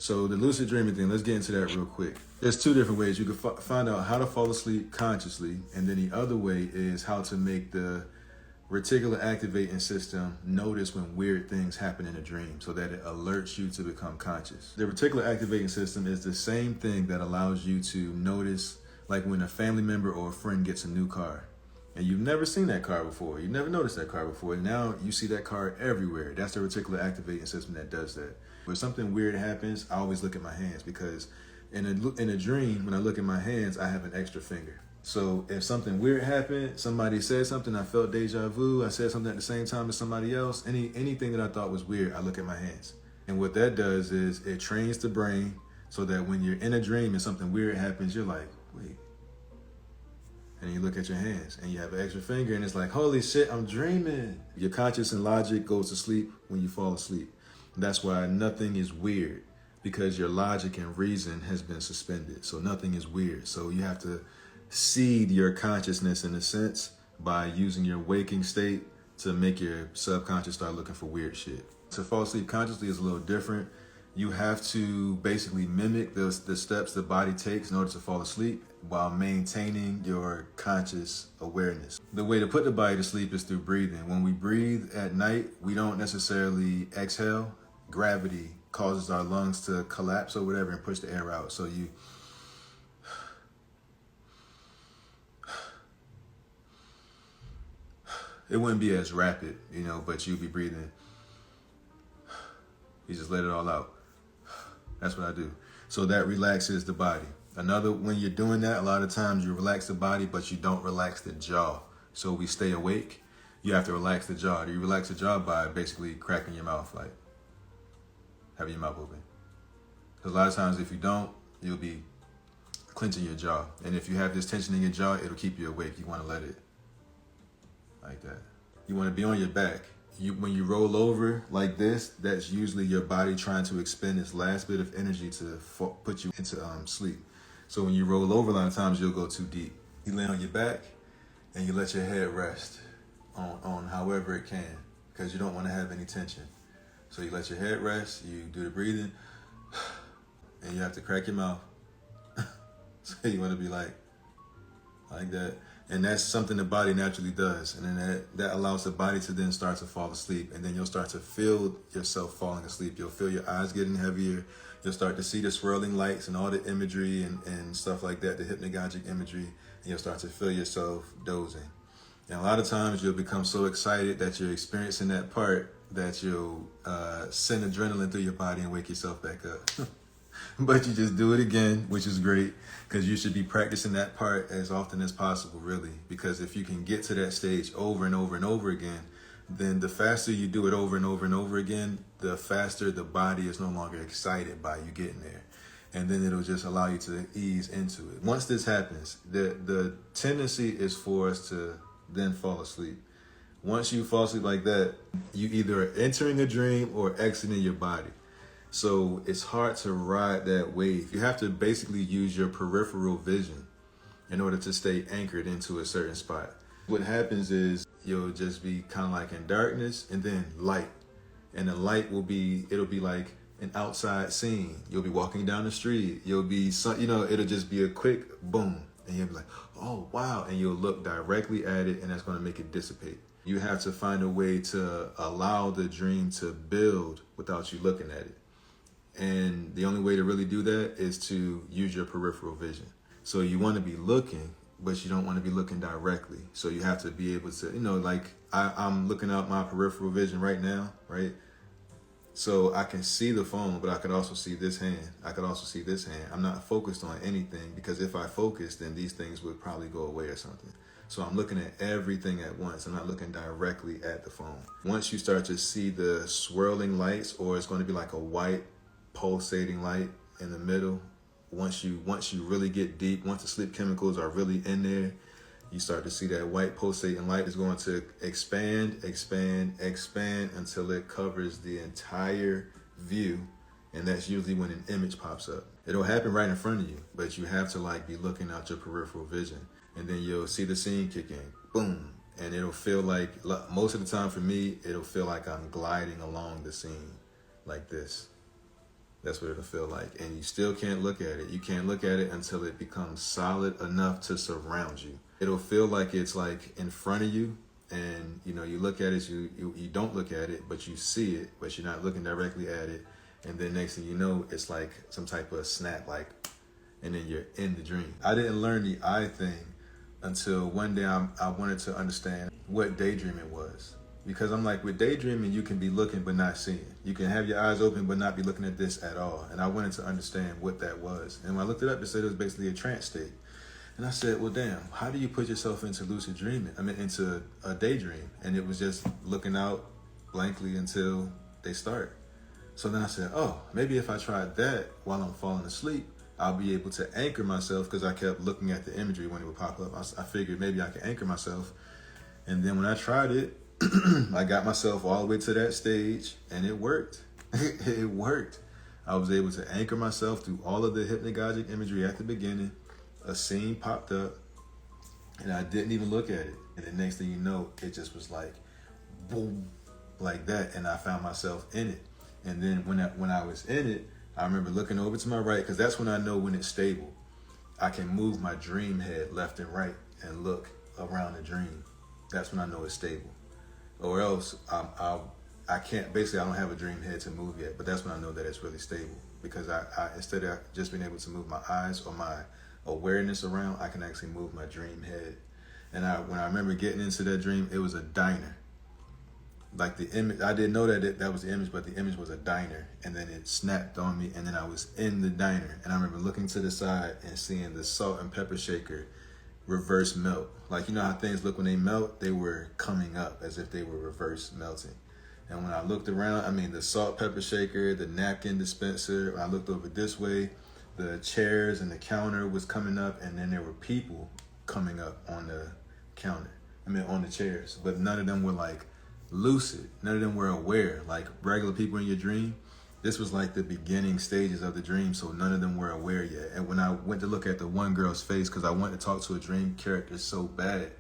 So the lucid dreaming thing, let's get into that real quick. There's two different ways. You can find out how to fall asleep consciously, and then the other way is how to make the reticular activating system notice when weird things happen in a dream so that it alerts you to become conscious. The reticular activating system is the same thing that allows you to notice, like when a family member or a friend gets a new car and you've never seen that car before, you never noticed that car before, and now you see that car everywhere. That's the reticular activating system that does that. When something weird happens, I always look at my hands, because in a dream, when I look at my hands, I have an extra finger. So if something weird happened, somebody said something, I felt deja vu, I said something at the same time as somebody else, anything that I thought was weird, I look at my hands. And what that does is it trains the brain so that when you're in a dream and something weird happens, you're like, wait. And you look at your hands and you have an extra finger and it's like, holy shit, I'm dreaming. Your conscious and logic goes to sleep when you fall asleep. That's why nothing is weird, because your logic and reason has been suspended. So nothing is weird. So you have to seed your consciousness in a sense by using your waking state to make your subconscious start looking for weird shit. To fall asleep consciously is a little different. You have to basically mimic the steps the body takes in order to fall asleep while maintaining your conscious awareness. The way to put the body to sleep is through breathing. When we breathe at night, we don't necessarily exhale. Gravity causes our lungs to collapse or whatever and push the air out. So it wouldn't be as rapid, but you'd be breathing. You just let it all out. That's what I do. So that relaxes the body. When you're doing that, a lot of times you relax the body, but you don't relax the jaw. So we stay awake. You have to relax the jaw. You relax the jaw by basically cracking your mouth, like having your mouth open. Because a lot of times if you don't, you'll be clenching your jaw. And if you have this tension in your jaw, it'll keep you awake. You want to let it like that. You want to be on your back. When you roll over like this, that's usually your body trying to expend its last bit of energy to put you into sleep. So when you roll over, a lot of times you'll go too deep. You lay on your back and you let your head rest on however it can, because you don't want to have any tension. So you let your head rest, you do the breathing, and you have to crack your mouth. So you want to be like that. And that's something the body naturally does. And then that allows the body to then start to fall asleep. And then you'll start to feel yourself falling asleep. You'll feel your eyes getting heavier. You'll start to see the swirling lights and all the imagery and stuff like that, the hypnagogic imagery. And you'll start to feel yourself dozing. And a lot of times you'll become so excited that you're experiencing that part that you'll send adrenaline through your body and wake yourself back up. But you just do it again, which is great, because you should be practicing that part as often as possible, really. Because if you can get to that stage over and over and over again, then the faster you do it over and over and over again, the faster the body is no longer excited by you getting there. And then it'll just allow you to ease into it. Once this happens, the tendency is for us to then fall asleep. Once you fall asleep like that, you either are entering a dream or exiting your body. So it's hard to ride that wave. You have to basically use your peripheral vision in order to stay anchored into a certain spot. What happens is you'll just be kind of like in darkness and then light. And the light it'll be like an outside scene. You'll be walking down the street. It'll just be a quick boom. And you'll be like, oh, wow. And you'll look directly at it, and that's going to make it dissipate. You have to find a way to allow the dream to build without you looking at it. And the only way to really do that is to use your peripheral vision. So you want to be looking, but you don't want to be looking directly. So you have to be able to, I'm looking out my peripheral vision right now, right? So I can see the phone, but I could also see this hand. I could also see this hand. I'm not focused on anything, because if I focus, then these things would probably go away or something. So I'm looking at everything at once. I'm not looking directly at the phone. Once you start to see the swirling lights, or it's going to be like a white pulsating light in the middle, once you really get deep, once the sleep chemicals are really in there, you start to see that white pulsating light is going to expand until it covers the entire view. And that's usually when an image pops up. It'll happen right in front of you, but you have to be looking out your peripheral vision. And then you'll see the scene kick in, boom. And it'll feel like, most of the time for me, it'll feel like I'm gliding along the scene like this. That's what it'll feel like. And you still can't look at it. You can't look at it until it becomes solid enough to surround you. It'll feel like it's like in front of you, and you know, you look at it, you don't look at it, but you see it, but you're not looking directly at it. And then next thing you know, it's like some type of snap, like, and then you're in the dream. I didn't learn the eye thing until one day I wanted to understand what daydreaming was. Because I'm like, with daydreaming, you can be looking but not seeing. You can have your eyes open but not be looking at this at all. And I wanted to understand what that was. And when I looked it up, it said it was basically a trance state. And I said, well, damn, how do you put yourself into lucid dreaming? I mean, into a daydream. And it was just looking out blankly until they start. So then I said, oh, maybe if I tried that while I'm falling asleep, I'll be able to anchor myself, because I kept looking at the imagery when it would pop up. I figured maybe I could anchor myself. And then when I tried it, I got myself all the way to that stage, and it worked. It worked. I was able to anchor myself through all of the hypnagogic imagery at the beginning. A scene popped up, and I didn't even look at it. And the next thing you know, it just was like, boom, like that. And I found myself in it. And then when I was in it, I remember looking over to my right, because that's when I know when it's stable. I can move my dream head left and right and look around the dream. That's when I know it's stable. Or else I can't, basically I don't have a dream head to move yet, but that's when I know that it's really stable, because I instead of just being able to move my eyes or my awareness around, I can actually move my dream head. And when I remember getting into that dream, it was a diner. Like the image, I didn't know that was the image, but the image was a diner, and then it snapped on me, and then I was in the diner, and I remember looking to the side and seeing the salt and pepper shaker reverse melt. Like, you know how things look when they melt? They were coming up as if they were reverse melting. And when I looked around, I mean, the salt pepper shaker, the napkin dispenser, when I looked over this way, the chairs and the counter was coming up, and then there were people coming up on the counter. I mean, on the chairs. But none of them were like lucid. None of them were aware. Like regular people in your dream, this was like the beginning stages of the dream, so none of them were aware yet. And when I went to look at the one girl's face, because I wanted to talk to a dream character so bad,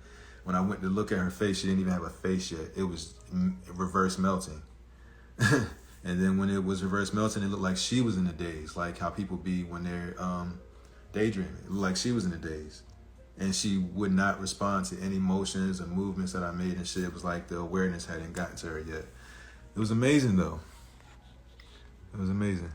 when I went to look at her face, she didn't even have a face yet. It was reverse melting. And then when it was reverse melting, it looked like she was in the daze, like how people be when they're daydreaming. It looked like she was in the daze. And she would not respond to any motions or movements that I made and shit. It was like the awareness hadn't gotten to her yet. It was amazing, though. It was amazing.